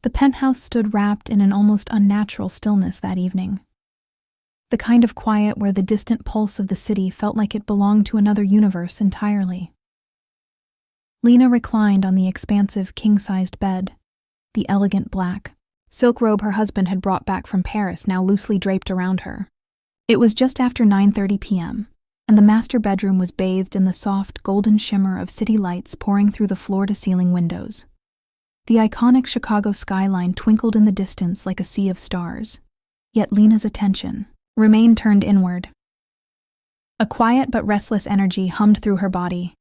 The penthouse stood wrapped in an almost unnatural stillness that evening. The kind of quiet where the distant pulse of the city felt like it belonged to another universe entirely. Lena reclined on the expansive king-sized bed, the elegant black silk robe her husband had brought back from Paris now loosely draped around her. It was just after 9:30 p.m., and the master bedroom was bathed in the soft, golden shimmer of city lights pouring through the floor-to-ceiling windows. The iconic Chicago skyline twinkled in the distance like a sea of stars, yet Lena's attention remained turned inward. A quiet but restless energy hummed through her body,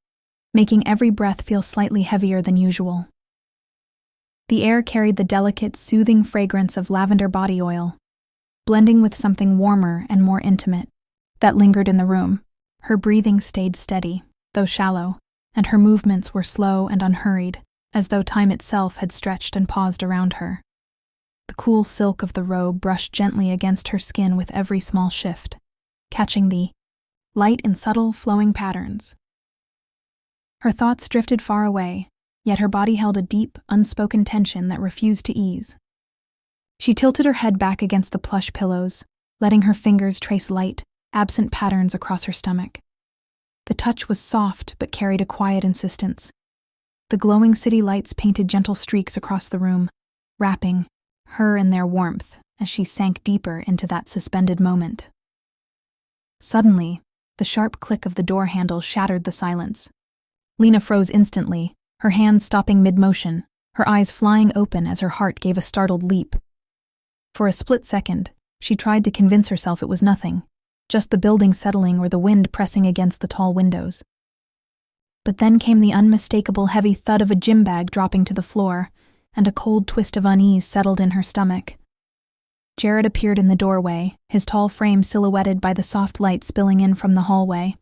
making every breath feel slightly heavier than usual. The air carried the delicate, soothing fragrance of lavender body oil, blending with something warmer and more intimate that lingered in the room. Her breathing stayed steady, though shallow, and her movements were slow and unhurried, as though time itself had stretched and paused around her. The cool silk of the robe brushed gently against her skin with every small shift, catching the light in subtle, flowing patterns. Her thoughts drifted far away, yet her body held a deep, unspoken tension that refused to ease. She tilted her head back against the plush pillows, letting her fingers trace light, absent patterns across her stomach. The touch was soft but carried a quiet insistence. The glowing city lights painted gentle streaks across the room, wrapping her in their warmth as she sank deeper into that suspended moment. Suddenly, the sharp click of the door handle shattered the silence. Lena froze instantly, her hands stopping mid-motion, her eyes flying open as her heart gave a startled leap. For a split second, she tried to convince herself it was nothing, just the building settling or the wind pressing against the tall windows. But then came the unmistakable heavy thud of a gym bag dropping to the floor, and a cold twist of unease settled in her stomach. Jared appeared in the doorway, his tall frame silhouetted by the soft light spilling in from the hallway.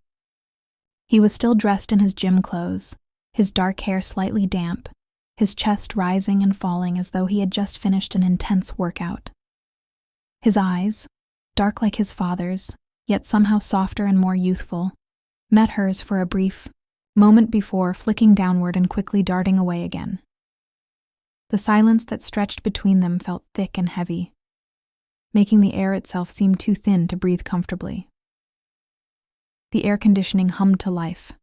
He was still dressed in his gym clothes, his dark hair slightly damp, his chest rising and falling as though he had just finished an intense workout. His eyes, dark like his father's, yet somehow softer and more youthful, met hers for a brief moment before flicking downward and quickly darting away again. The silence that stretched between them felt thick and heavy, making the air itself seem too thin to breathe comfortably. The air conditioning hummed to life,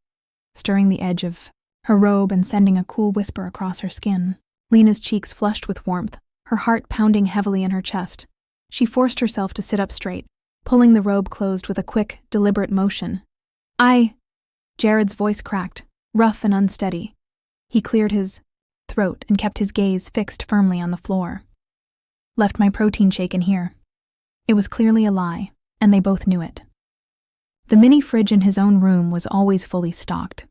stirring the edge of her robe and sending a cool whisper across her skin. Lena's cheeks flushed with warmth, her heart pounding heavily in her chest. She forced herself to sit up straight, pulling the robe closed with a quick, deliberate motion. Jared's voice cracked, rough and unsteady. He cleared his throat and kept his gaze fixed firmly on the floor. Left my protein shake in here. It was clearly a lie, and they both knew it. The mini fridge in his own room was always fully stocked.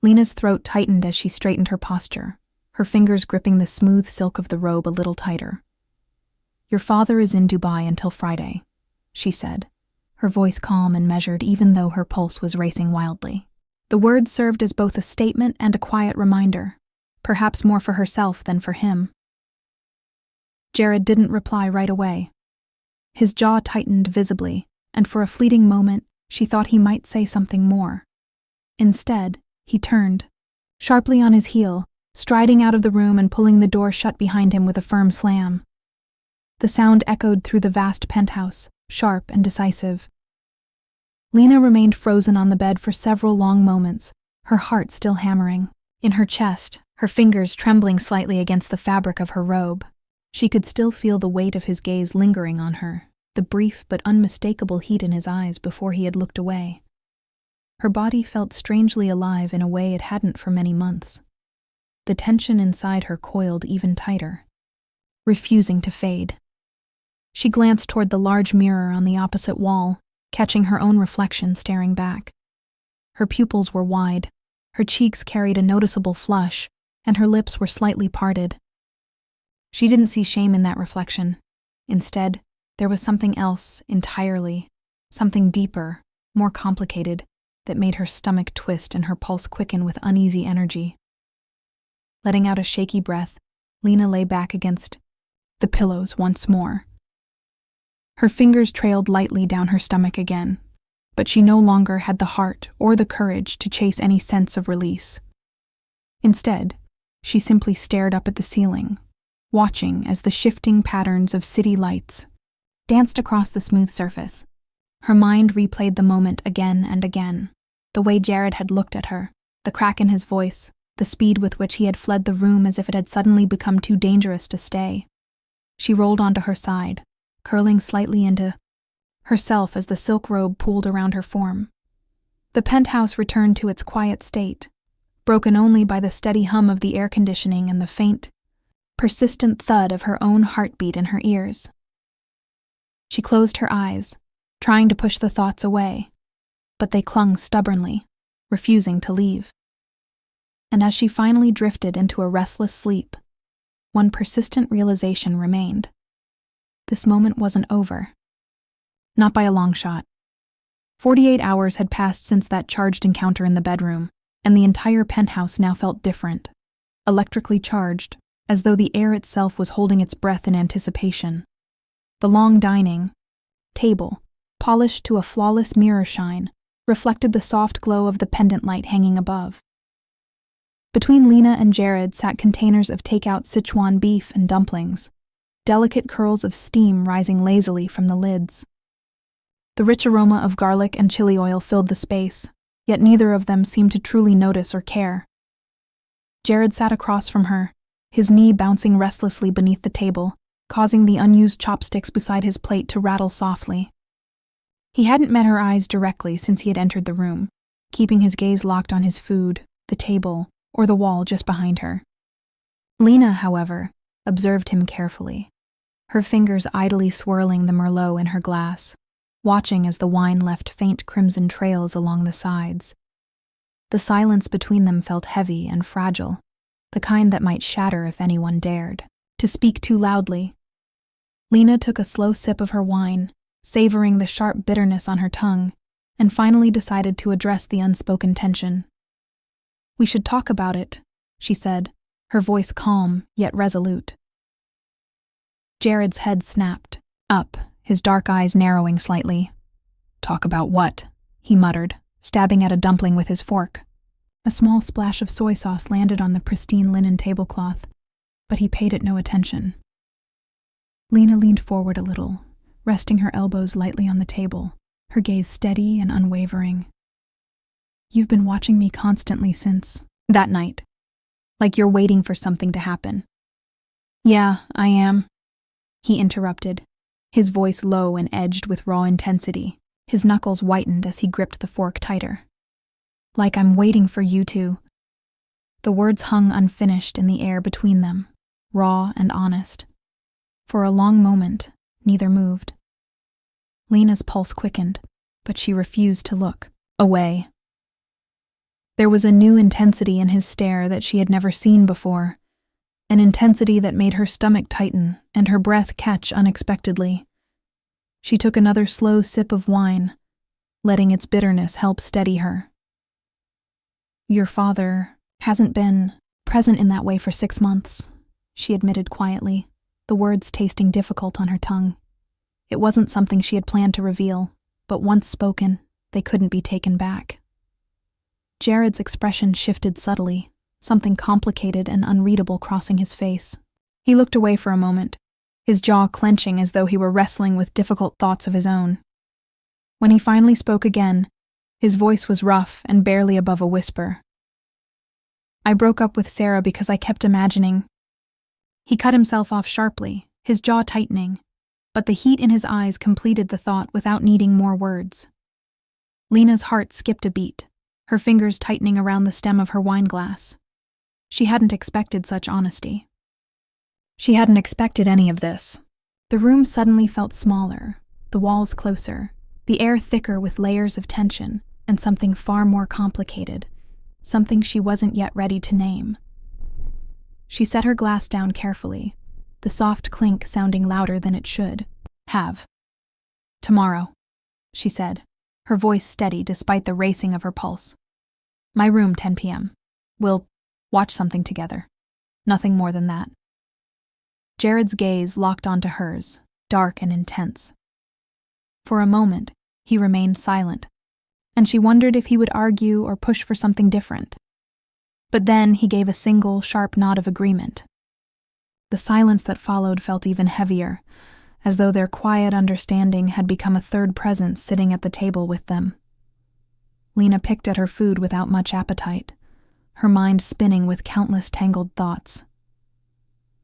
Lena's throat tightened as she straightened her posture, her fingers gripping the smooth silk of the robe a little tighter. "Your father is in Dubai until Friday," she said, her voice calm and measured even though her pulse was racing wildly. The words served as both a statement and a quiet reminder, perhaps more for herself than for him. Jared didn't reply right away. His jaw tightened visibly, and for a fleeting moment, she thought he might say something more. Instead, he turned, sharply on his heel, striding out of the room and pulling the door shut behind him with a firm slam. The sound echoed through the vast penthouse, sharp and decisive. Lena remained frozen on the bed for several long moments, her heart still hammering. In her chest, her fingers trembling slightly against the fabric of her robe. She could still feel the weight of his gaze lingering on her, the brief but unmistakable heat in his eyes before he had looked away. Her body felt strangely alive in a way it hadn't for many months. The tension inside her coiled even tighter, refusing to fade. She glanced toward the large mirror on the opposite wall, catching her own reflection staring back. Her pupils were wide, her cheeks carried a noticeable flush, and her lips were slightly parted. She didn't see shame in that reflection. Instead, there was something else entirely, something deeper, more complicated, that made her stomach twist and her pulse quicken with uneasy energy. Letting out a shaky breath, Lena lay back against the pillows once more. Her fingers trailed lightly down her stomach again, but she no longer had the heart or the courage to chase any sense of release. Instead, she simply stared up at the ceiling, watching as the shifting patterns of city lights danced across the smooth surface. Her mind replayed the moment again and again. The way Jared had looked at her, the crack in his voice, the speed with which he had fled the room as if it had suddenly become too dangerous to stay. She rolled onto her side, curling slightly into herself as the silk robe pooled around her form. The penthouse returned to its quiet state, broken only by the steady hum of the air conditioning and the faint, persistent thud of her own heartbeat in her ears. She closed her eyes, trying to push the thoughts away, but they clung stubbornly, refusing to leave. And as she finally drifted into a restless sleep, one persistent realization remained. This moment wasn't over. Not by a long shot. 48 hours had passed since that charged encounter in the bedroom, and the entire penthouse now felt different, electrically charged, as though the air itself was holding its breath in anticipation. The long dining table, polished to a flawless mirror shine, reflected the soft glow of the pendant light hanging above. Between Lena and Jared sat containers of takeout Sichuan beef and dumplings, delicate curls of steam rising lazily from the lids. The rich aroma of garlic and chili oil filled the space, yet neither of them seemed to truly notice or care. Jared sat across from her, his knee bouncing restlessly beneath the table, causing the unused chopsticks beside his plate to rattle softly. He hadn't met her eyes directly since he had entered the room, keeping his gaze locked on his food, the table, or the wall just behind her. Lena, however, observed him carefully, her fingers idly swirling the Merlot in her glass, watching as the wine left faint crimson trails along the sides. The silence between them felt heavy and fragile, the kind that might shatter if anyone dared to speak too loudly. Lena took a slow sip of her wine, savoring the sharp bitterness on her tongue, and finally decided to address the unspoken tension. "We should talk about it," she said, her voice calm yet resolute. Jared's head snapped up, his dark eyes narrowing slightly. "Talk about what?" he muttered, stabbing at a dumpling with his fork. A small splash of soy sauce landed on the pristine linen tablecloth, but he paid it no attention. Lena leaned forward a little, resting her elbows lightly on the table, her gaze steady and unwavering. "You've been watching me constantly since that night, like you're waiting for something to happen." "Yeah, I am," he interrupted, his voice low and edged with raw intensity. His knuckles whitened as he gripped the fork tighter. "Like I'm waiting for you to." The words hung unfinished in the air between them, raw and honest. For a long moment, neither moved. Lena's pulse quickened, but she refused to look away. There was a new intensity in his stare that she had never seen before, an intensity that made her stomach tighten and her breath catch unexpectedly. She took another slow sip of wine, letting its bitterness help steady her. "Your father hasn't been present in that way for 6 months," she admitted quietly, the words tasting difficult on her tongue. It wasn't something she had planned to reveal, but once spoken, they couldn't be taken back. Jared's expression shifted subtly, something complicated and unreadable crossing his face. He looked away for a moment, his jaw clenching as though he were wrestling with difficult thoughts of his own. When he finally spoke again, his voice was rough and barely above a whisper. "I broke up with Sarah because I kept imagining." He cut himself off sharply, his jaw tightening, but the heat in his eyes completed the thought without needing more words. Lena's heart skipped a beat, her fingers tightening around the stem of her wine glass. She hadn't expected such honesty. She hadn't expected any of this. The room suddenly felt smaller, the walls closer, the air thicker with layers of tension, and something far more complicated, something she wasn't yet ready to name. She set her glass down carefully, the soft clink sounding louder than it should have. "Tomorrow," she said, her voice steady despite the racing of her pulse. "My room, 10 p.m. We'll watch something together. Nothing more than that." Jared's gaze locked onto hers, dark and intense. For a moment, he remained silent, and she wondered if he would argue or push for something different. But then he gave a single, sharp nod of agreement. The silence that followed felt even heavier, as though their quiet understanding had become a third presence sitting at the table with them. Lena picked at her food without much appetite, her mind spinning with countless tangled thoughts.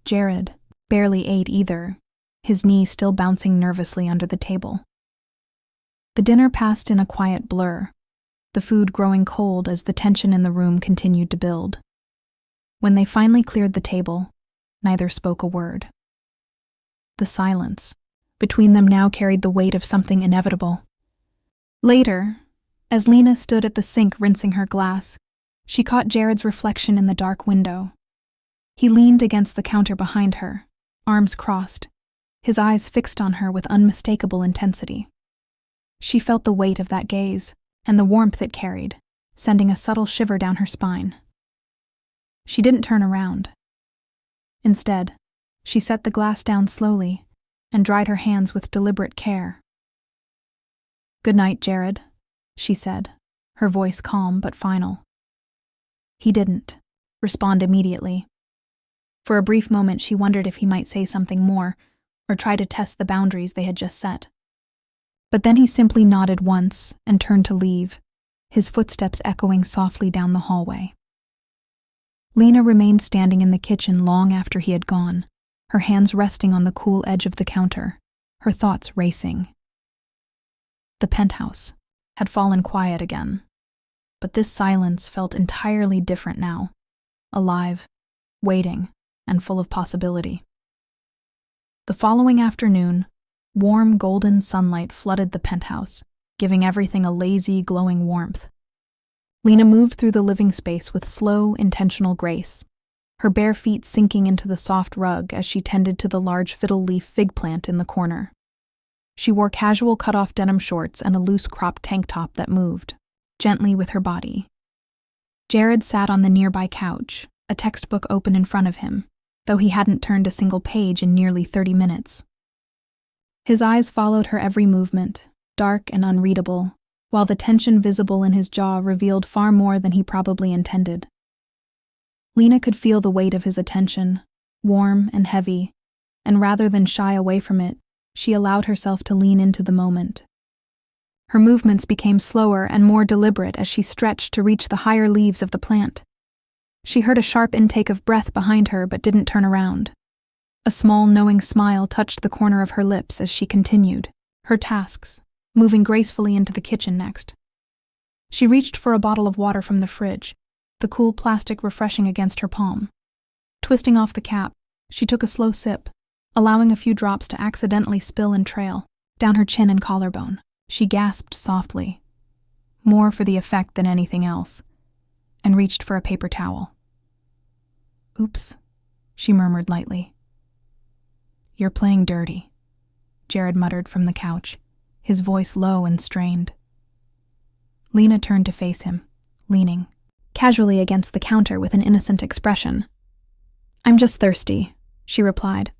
Jared barely ate either, his knee still bouncing nervously under the table. The dinner passed in a quiet blur, the food growing cold as the tension in the room continued to build. When they finally cleared the table, neither spoke a word. The silence between them now carried the weight of something inevitable. Later, as Lena stood at the sink rinsing her glass, she caught Jared's reflection in the dark window. He leaned against the counter behind her, arms crossed, his eyes fixed on her with unmistakable intensity. She felt the weight of that gaze and the warmth it carried, sending a subtle shiver down her spine. She didn't turn around. Instead, she set the glass down slowly and dried her hands with deliberate care. "Good night, Jared," she said, her voice calm but final. He didn't respond immediately. For a brief moment she wondered if he might say something more or try to test the boundaries they had just set. But then he simply nodded once and turned to leave, his footsteps echoing softly down the hallway. Lena remained standing in the kitchen long after he had gone, her hands resting on the cool edge of the counter, her thoughts racing. The penthouse had fallen quiet again, but this silence felt entirely different now, alive, waiting, and full of possibility. The following afternoon, warm golden sunlight flooded the penthouse, giving everything a lazy, glowing warmth. Lena moved through the living space with slow, intentional grace, her bare feet sinking into the soft rug as she tended to the large fiddle-leaf fig plant in the corner. She wore casual cut-off denim shorts and a loose cropped tank top that moved, gently with her body. Jared sat on the nearby couch, a textbook open in front of him, though he hadn't turned a single page in nearly 30 minutes. His eyes followed her every movement, dark and unreadable, while the tension visible in his jaw revealed far more than he probably intended. Lena could feel the weight of his attention, warm and heavy, and rather than shy away from it, she allowed herself to lean into the moment. Her movements became slower and more deliberate as she stretched to reach the higher leaves of the plant. She heard a sharp intake of breath behind her but didn't turn around. A small, knowing smile touched the corner of her lips as she continued her tasks, moving gracefully into the kitchen next. She reached for a bottle of water from the fridge, the cool plastic refreshing against her palm. Twisting off the cap, she took a slow sip, allowing a few drops to accidentally spill and trail down her chin and collarbone. She gasped softly, more for the effect than anything else, and reached for a paper towel. "Oops," she murmured lightly. "You're playing dirty," Jared muttered from the couch, his voice low and strained. Lena turned to face him, leaning casually against the counter with an innocent expression. "I'm just thirsty," she replied,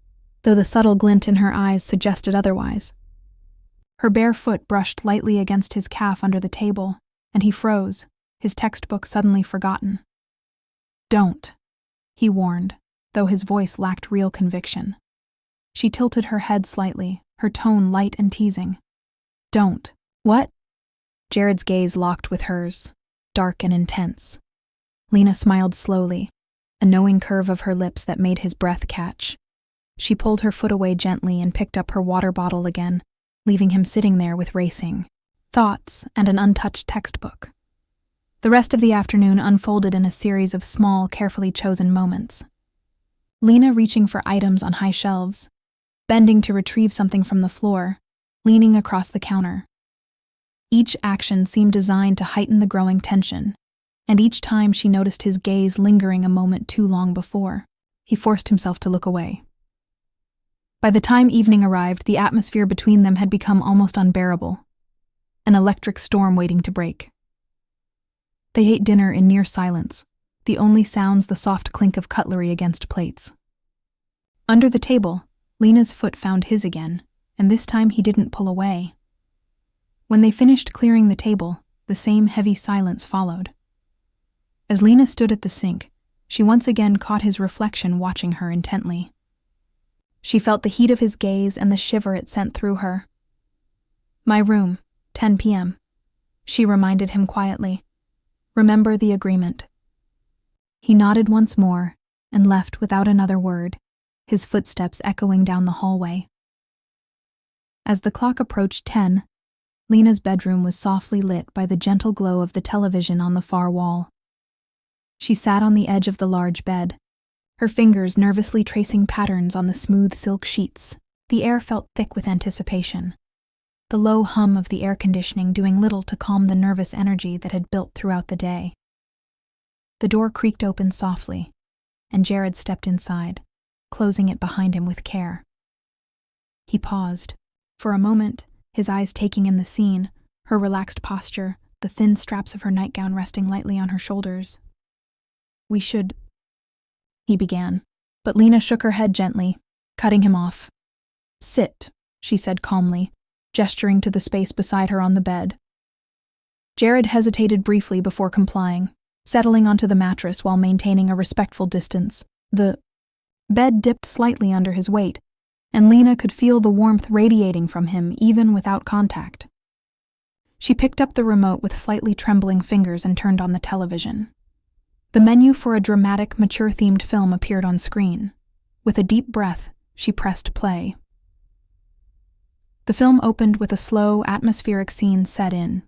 though the subtle glint in her eyes suggested otherwise. Her bare foot brushed lightly against his calf under the table, and he froze, his textbook suddenly forgotten. "Don't," he warned, though his voice lacked real conviction. She tilted her head slightly, her tone light and teasing. "Don't." "What?" Jared's gaze locked with hers, dark and intense. Lena smiled slowly, a knowing curve of her lips that made his breath catch. She pulled her foot away gently and picked up her water bottle again, leaving him sitting there with racing thoughts and an untouched textbook. The rest of the afternoon unfolded in a series of small, carefully chosen moments. Lena reaching for items on high shelves, bending to retrieve something from the floor, leaning across the counter. Each action seemed designed to heighten the growing tension, and each time she noticed his gaze lingering a moment too long before, he forced himself to look away. By the time evening arrived, the atmosphere between them had become almost unbearable, an electric storm waiting to break. They ate dinner in near silence, the only sounds the soft clink of cutlery against plates. Under the table, Lena's foot found his again, and this time he didn't pull away. When they finished clearing the table, the same heavy silence followed. As Lena stood at the sink, she once again caught his reflection watching her intently. She felt the heat of his gaze and the shiver it sent through her. "My room, 10 p.m., she reminded him quietly. "Remember the agreement." He nodded once more and left without another word, his footsteps echoing down the hallway. As the clock approached 10, Lena's bedroom was softly lit by the gentle glow of the television on the far wall. She sat on the edge of the large bed, her fingers nervously tracing patterns on the smooth silk sheets. The air felt thick with anticipation, the low hum of the air conditioning doing little to calm the nervous energy that had built throughout the day. The door creaked open softly, and Jared stepped inside, closing it behind him with care. He paused, for a moment, his eyes taking in the scene, her relaxed posture, the thin straps of her nightgown resting lightly on her shoulders. "We should," he began, but Lena shook her head gently, cutting him off. "Sit," she said calmly, gesturing to the space beside her on the bed. Jared hesitated briefly before complying, settling onto the mattress while maintaining a respectful distance. The bed dipped slightly under his weight, and Lena could feel the warmth radiating from him even without contact. She picked up the remote with slightly trembling fingers and turned on the television. The menu for a dramatic, mature-themed film appeared on screen. With a deep breath, she pressed play. The film opened with a slow, atmospheric scene set in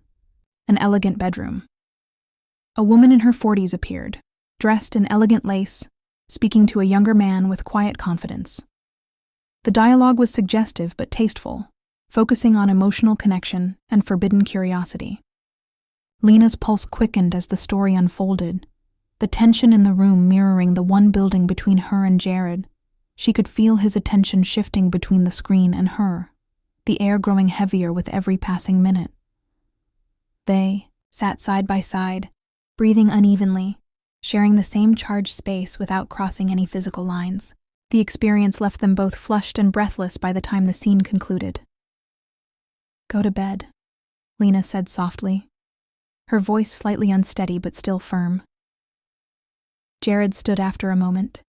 an elegant bedroom. A woman in her 40s appeared, dressed in elegant lace, speaking to a younger man with quiet confidence. The dialogue was suggestive but tasteful, focusing on emotional connection and forbidden curiosity. Lena's pulse quickened as the story unfolded, the tension in the room mirroring the one building between her and Jared. She could feel his attention shifting between the screen and her, the air growing heavier with every passing minute. They sat side by side, breathing unevenly, sharing the same charged space without crossing any physical lines. The experience left them both flushed and breathless by the time the scene concluded. "Go to bed," Lena said softly, her voice slightly unsteady but still firm. Jared stood after a moment,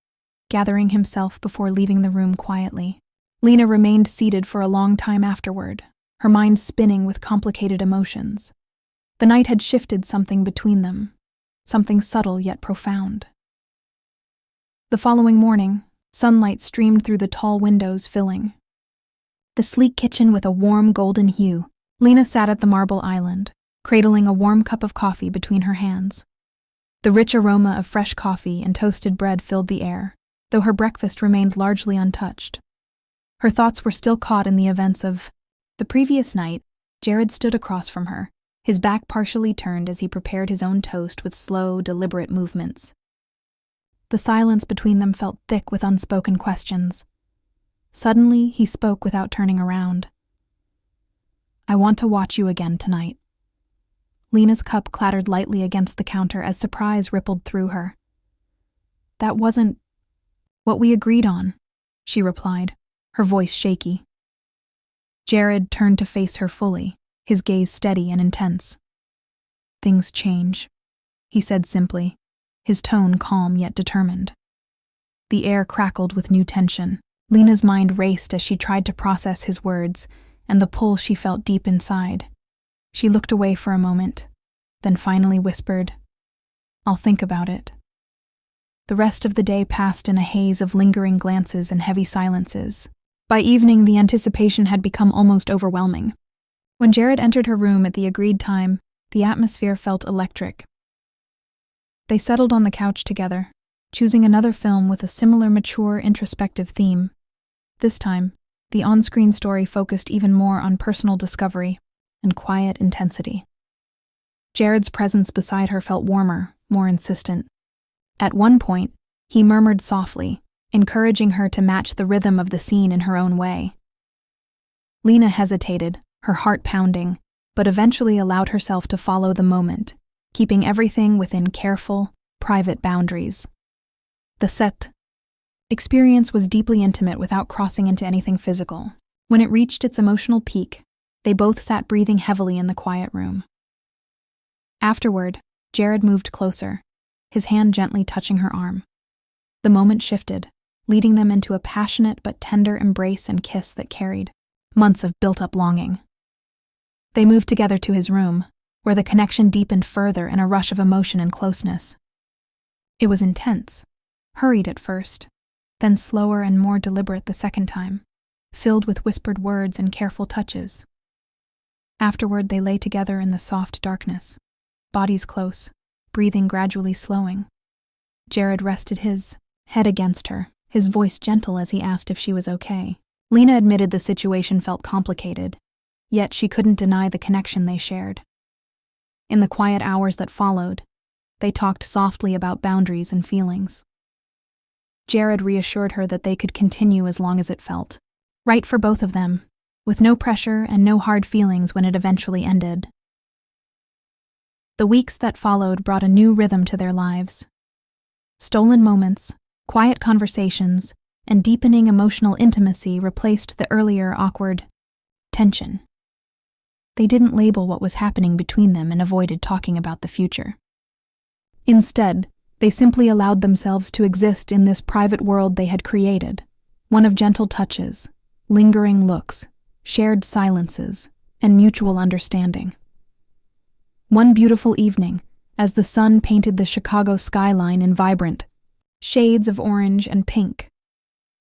gathering himself before leaving the room quietly. Lena remained seated for a long time afterward, her mind spinning with complicated emotions. The night had shifted something between them, something subtle yet profound. The following morning, sunlight streamed through the tall windows, filling the sleek kitchen with a warm golden hue. Lena sat at the marble island, cradling a warm cup of coffee between her hands. The rich aroma of fresh coffee and toasted bread filled the air, though her breakfast remained largely untouched. Her thoughts were still caught in the events of the previous night. Jared stood across from her, his back partially turned as he prepared his own toast with slow, deliberate movements. The silence between them felt thick with unspoken questions. Suddenly, he spoke without turning around. "I want to watch you again tonight." Lena's cup clattered lightly against the counter as surprise rippled through her. "That wasn't what we agreed on," she replied, her voice shaky. Jared turned to face her fully, his gaze steady and intense. "Things change," he said simply, his tone calm yet determined. The air crackled with new tension. Lena's mind raced as she tried to process his words and the pull she felt deep inside. She looked away for a moment, then finally whispered, "I'll think about it." The rest of the day passed in a haze of lingering glances and heavy silences. By evening, the anticipation had become almost overwhelming. When Jared entered her room at the agreed time, the atmosphere felt electric. They settled on the couch together, choosing another film with a similar mature, introspective theme. This time, the on-screen story focused even more on personal discovery and quiet intensity. Jared's presence beside her felt warmer, more insistent. At one point, he murmured softly, encouraging her to match the rhythm of the scene in her own way. Lena hesitated, her heart pounding, but eventually allowed herself to follow the moment, keeping everything within careful, private boundaries. The set experience was deeply intimate without crossing into anything physical. When it reached its emotional peak, they both sat breathing heavily in the quiet room. Afterward, Jared moved closer, his hand gently touching her arm. The moment shifted, leading them into a passionate but tender embrace and kiss that carried months of built-up longing. They moved together to his room, where the connection deepened further in a rush of emotion and closeness. It was intense, hurried at first, then slower and more deliberate the second time, filled with whispered words and careful touches. Afterward, they lay together in the soft darkness, bodies close, breathing gradually slowing. Jared rested his head against her, his voice gentle as he asked if she was okay. Lena admitted the situation felt complicated, yet she couldn't deny the connection they shared. In the quiet hours that followed, they talked softly about boundaries and feelings. Jared reassured her that they could continue as long as it felt right for both of them, with no pressure and no hard feelings when it eventually ended. The weeks that followed brought a new rhythm to their lives. Stolen moments, quiet conversations, and deepening emotional intimacy replaced the earlier awkward tension. They didn't label what was happening between them and avoided talking about the future. Instead, they simply allowed themselves to exist in this private world they had created, one of gentle touches, lingering looks, shared silences, and mutual understanding. One beautiful evening, as the sun painted the Chicago skyline in vibrant shades of orange and pink,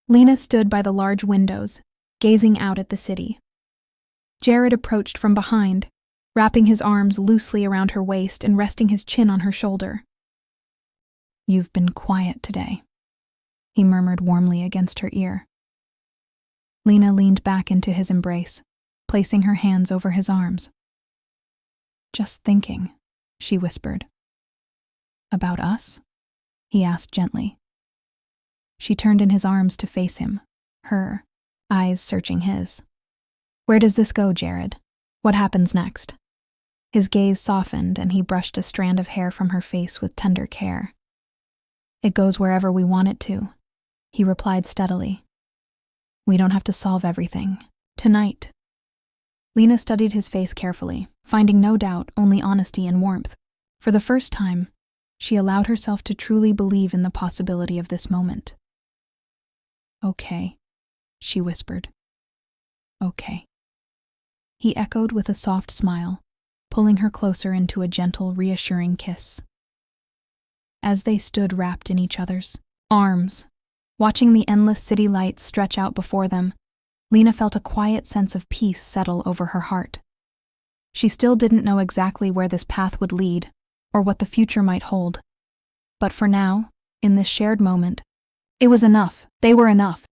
Lena stood by the large windows, gazing out at the city. Jared approached from behind, wrapping his arms loosely around her waist and resting his chin on her shoulder. "You've been quiet today," he murmured warmly against her ear. Lena leaned back into his embrace, placing her hands over his arms. "Just thinking," she whispered. "About us?" he asked gently. She turned in his arms to face him, her eyes searching his. "Where does this go, Jared? What happens next?" His gaze softened and he brushed a strand of hair from her face with tender care. "It goes wherever we want it to," he replied steadily. "We don't have to solve everything tonight." Lena studied his face carefully, finding no doubt, only honesty and warmth. For the first time, she allowed herself to truly believe in the possibility of this moment. "Okay," she whispered. "Okay." He echoed with a soft smile, pulling her closer into a gentle, reassuring kiss. As they stood wrapped in each other's arms, watching the endless city lights stretch out before them, Lena felt a quiet sense of peace settle over her heart. She still didn't know exactly where this path would lead, or what the future might hold. But for now, in this shared moment, it was enough. They were enough.